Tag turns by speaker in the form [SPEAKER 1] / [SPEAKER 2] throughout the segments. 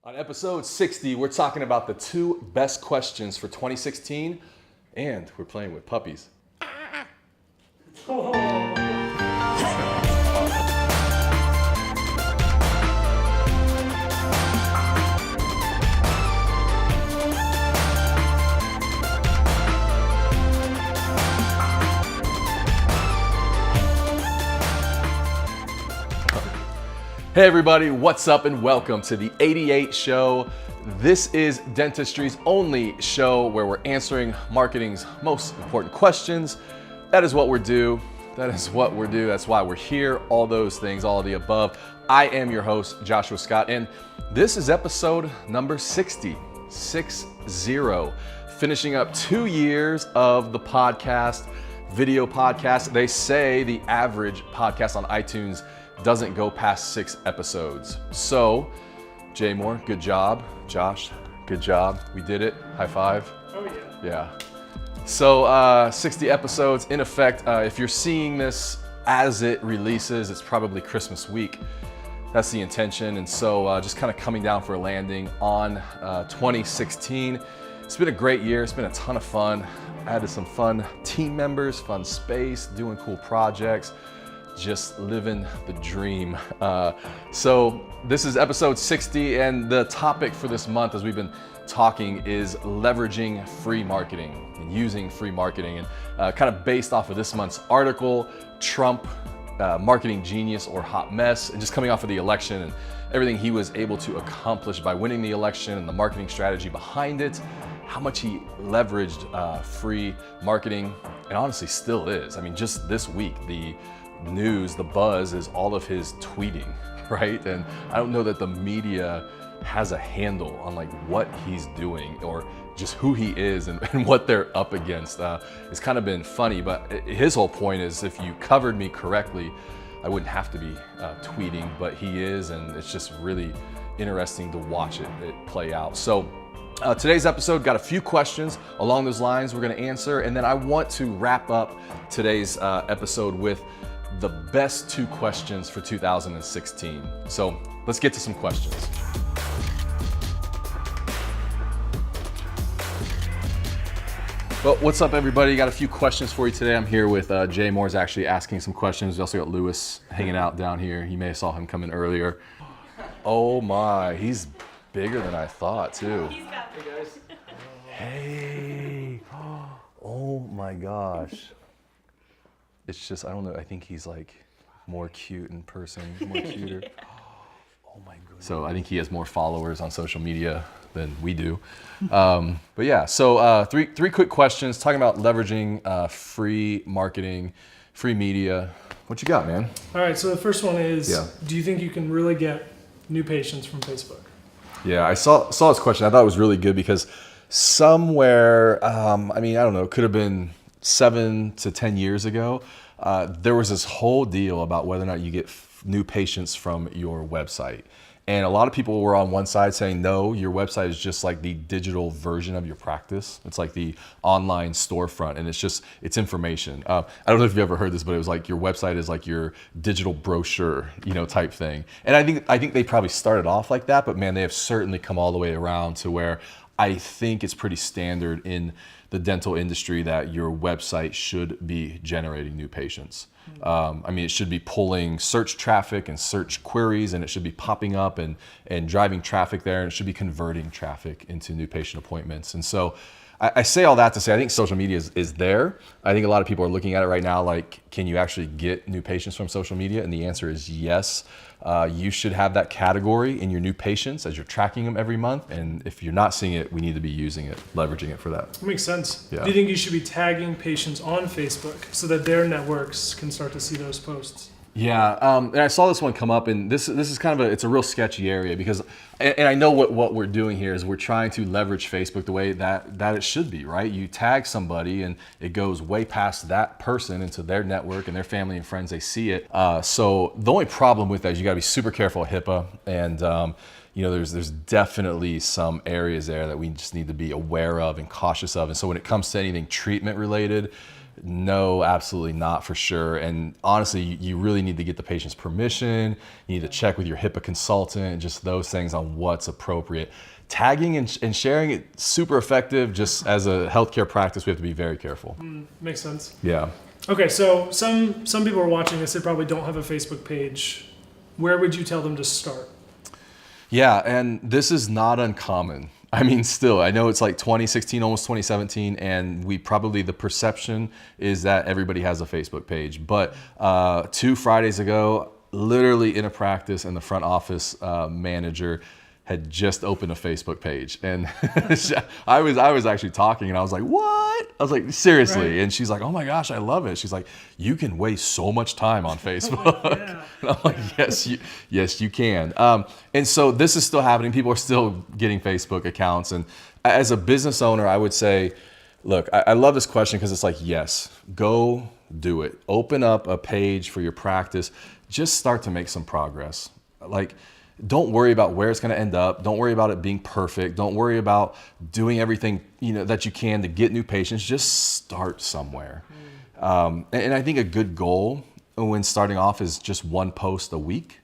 [SPEAKER 1] On episode 60, we're talking about the 2 best questions for 2016, and we're playing with puppies. Hey everybody, what's up and welcome to the 88 show. This is Dentistry's only show where we're answering marketing's most important questions. That is what we do. That's why we're here. All those things, all of the above. I am your host, Joshua Scott, and this is episode number 60, 6-0. Finishing up 2 years of the podcast, video podcast. They say the average podcast on iTunes doesn't go past 6 episodes. So, Jay Moore, good job. Josh, good job. We did it. High five.
[SPEAKER 2] Oh yeah.
[SPEAKER 1] Yeah. So 60 episodes in effect. If you're seeing this as it releases, it's probably Christmas week. That's the intention. And so just kind of coming down for a landing on 2016. It's been a great year. It's been a ton of fun. Added some fun team members, fun space, doing cool projects. Just living the dream. So this is episode 60, and the topic for this month, as we've been talking, is leveraging free marketing and using free marketing, and kind of based off of this month's article, Trump, marketing genius or hot mess, and just coming off of the election and everything he was able to accomplish by winning the election and the marketing strategy behind it, how much he leveraged free marketing, and honestly still is. I mean, just this week, the news, the buzz is all of his tweeting, right? And I don't know that the media has a handle on like what he's doing or just who he is and what they're up against. It's kind of been funny, but his whole point is if you covered me correctly, I wouldn't have to be tweeting, but he is, and it's just really interesting to watch it play out. So today's episode got a few questions along those lines we're going to answer, and then I want to wrap up today's episode with the best 2 questions for 2016. So let's get to some questions. Well, what's up everybody? Got a few questions for you today. I'm here with Jay Moore's actually asking some questions. We also got Lewis hanging out down here. You may have saw him come in earlier. Oh my, he's bigger than I thought too.
[SPEAKER 2] Hey guys.
[SPEAKER 1] Hey, oh my gosh. It's just, I don't know, I think he's like more cute in person, more cuter. Oh my goodness. So I think he has more followers on social media than we do. But yeah, so three quick questions talking about leveraging free marketing, free media. What you got, man?
[SPEAKER 2] All right, so the first one is, do you think you can really get new patients from Facebook?
[SPEAKER 1] Yeah, I saw this question. I thought it was really good because somewhere, I don't know, it could have been 7 to 10 years ago, there was this whole deal about whether or not you get new patients from your website. And a lot of people were on one side saying, no, your website is just like the digital version of your practice. It's like the online storefront, and it's information. I don't know if you've ever heard this, but it was like your website is like your digital brochure, type thing. And I think they probably started off like that, but man, they have certainly come all the way around to where I think it's pretty standard in the dental industry that your website should be generating new patients. It should be pulling search traffic and search queries, and it should be popping up and driving traffic there, and it should be converting traffic into new patient appointments. And so I say all that to say I think social media is there. I think a lot of people are looking at it right now like, can you actually get new patients from social media? And the answer is yes. You should have that category in your new patients as you're tracking them every month. And if you're not seeing it, we need to be using it, leveraging it for that.
[SPEAKER 2] That makes sense.
[SPEAKER 1] Yeah.
[SPEAKER 2] Do you think you should be tagging patients on Facebook so that their networks can start to see those posts?
[SPEAKER 1] Yeah, and I saw this one come up, and this is kind of it's a real sketchy area because, and I know what we're doing here is we're trying to leverage Facebook the way that it should be, right? You tag somebody and it goes way past that person into their network and their family and friends, they see it. So the only problem with that is you gotta be super careful of HIPAA, and there's definitely some areas there that we just need to be aware of and cautious of. And so when it comes to anything treatment related, No, absolutely not, for sure. And honestly, you really need to get the patient's permission. You need to check with your HIPAA consultant, just those things on what's appropriate. Tagging and sharing it, super effective. Just as a healthcare practice, we have to be very careful.
[SPEAKER 2] Makes sense.
[SPEAKER 1] Yeah.
[SPEAKER 2] Okay, so some people are watching this, they probably don't have a Facebook page. Where would you tell them to start?
[SPEAKER 1] Yeah, and this is not uncommon. I mean, still, I know it's like 2016, almost 2017, and the perception is that everybody has a Facebook page. But 2 Fridays ago, literally in a practice, and the front office manager had just opened a Facebook page. And I was actually talking, and I was like, what? I was like, seriously? Right. And she's like, oh my gosh, I love it. She's like, you can waste so much time on Facebook. Yeah. And I'm like, yes, you can. And so this is still happening. People are still getting Facebook accounts. And as a business owner, I would say, look, I love this question because it's like, yes, go do it. Open up a page for your practice. Just start to make some progress. Like, don't worry about where it's going to end up. Don't worry about it being perfect. Don't worry about doing everything that you can to get new patients. Just start somewhere. And I think a good goal when starting off is just 1 post a week.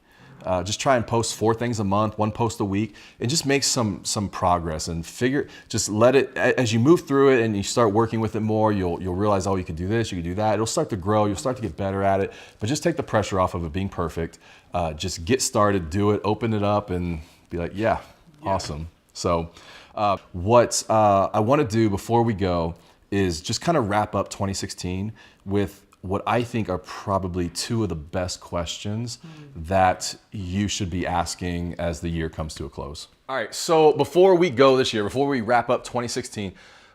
[SPEAKER 1] Just try and post 4 things a month, 1 post a week, and just make some progress and just let it, as you move through it and you start working with it more, you'll realize, oh, you can do this, you can do that. It'll start to grow. You'll start to get better at it, but just take the pressure off of it being perfect. Just get started, do it, open it up, and be like, yeah. Awesome. So what I want to do before we go is just kind of wrap up 2016 with what I think are probably 2 of the best questions that you should be asking as the year comes to a close. All right, so before we go this year, before we wrap up 2016,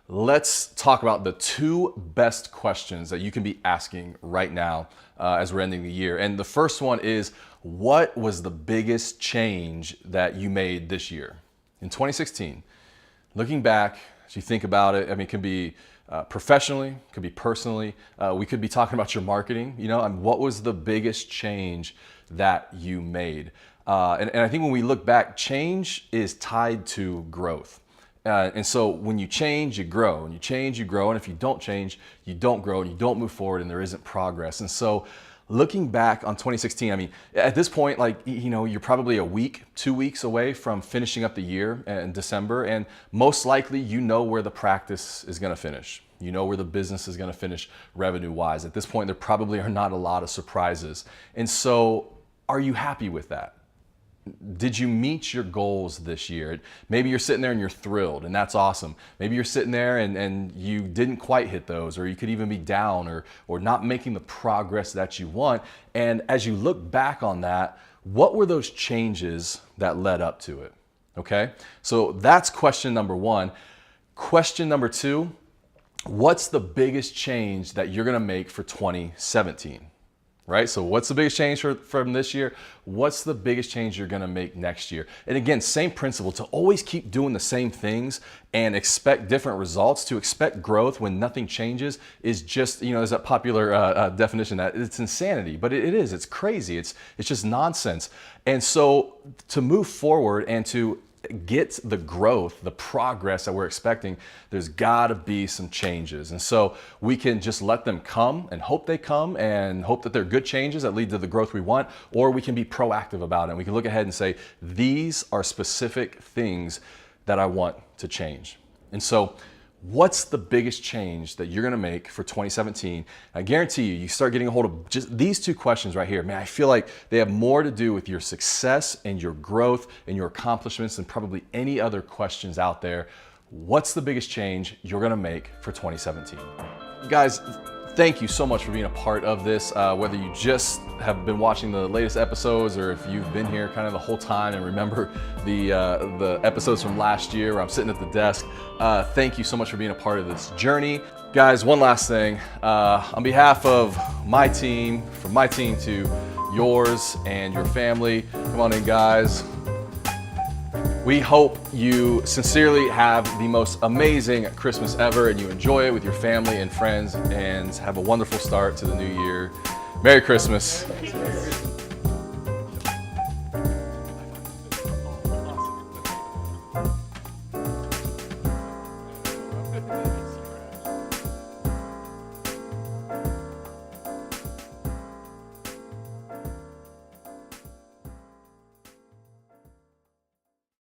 [SPEAKER 1] let's talk about the 2 best questions that you can be asking right now as we're ending the year. And the first one is, what was the biggest change that you made this year? In 2016, looking back, as you think about it, I mean, it can be professionally, could be personally. We could be talking about your marketing. What was the biggest change that you made? And I think when we look back, change is tied to growth. And so when you change, you grow. And you change, you grow. And if you don't change, you don't grow, and you don't move forward, and there isn't progress. And so looking back on 2016, I mean, at this point, you're probably a week, 2 weeks away from finishing up the year in December, and most likely where the practice is going to finish. You know where the business is going to finish revenue-wise. At this point, there probably are not a lot of surprises. And so are you happy with that? Did you meet your goals this year? Maybe you're sitting there and you're thrilled, and that's awesome. Maybe you're sitting there and you didn't quite hit those, or you could even be down or not making the progress that you want. And as you look back on that, what were those changes that led up to it? Okay, so that's question number 1. Question number 2, what's the biggest change that you're gonna make for 2017? Right? So what's the biggest change from this year? What's the biggest change you're gonna make next year? And again, same principle, to always keep doing the same things and expect different results. To expect growth when nothing changes is just, there's that popular definition that it's insanity, but it is, it's crazy. It's just nonsense. And so to move forward and to get the growth, the progress that we're expecting, there's got to be some changes. And so we can just let them come and hope they come and hope that they're good changes that lead to the growth we want, or we can be proactive about it. And we can look ahead and say, these are specific things that I want to change. And so what's the biggest change that you're going to make for 2017? I guarantee you start getting a hold of just these 2 questions right here. Man, I feel like they have more to do with your success and your growth and your accomplishments than probably any other questions out there. What's the biggest change you're going to make for 2017? Guys, thank you so much for being a part of this. Whether you just have been watching the latest episodes or if you've been here kind of the whole time and remember the episodes from last year where I'm sitting at the desk, thank you so much for being a part of this journey. Guys, one last thing. On behalf of my team, from my team to yours and your family, come on in, guys. We hope you sincerely have the most amazing Christmas ever and you enjoy it with your family and friends and have a wonderful start to the new year. Merry Christmas.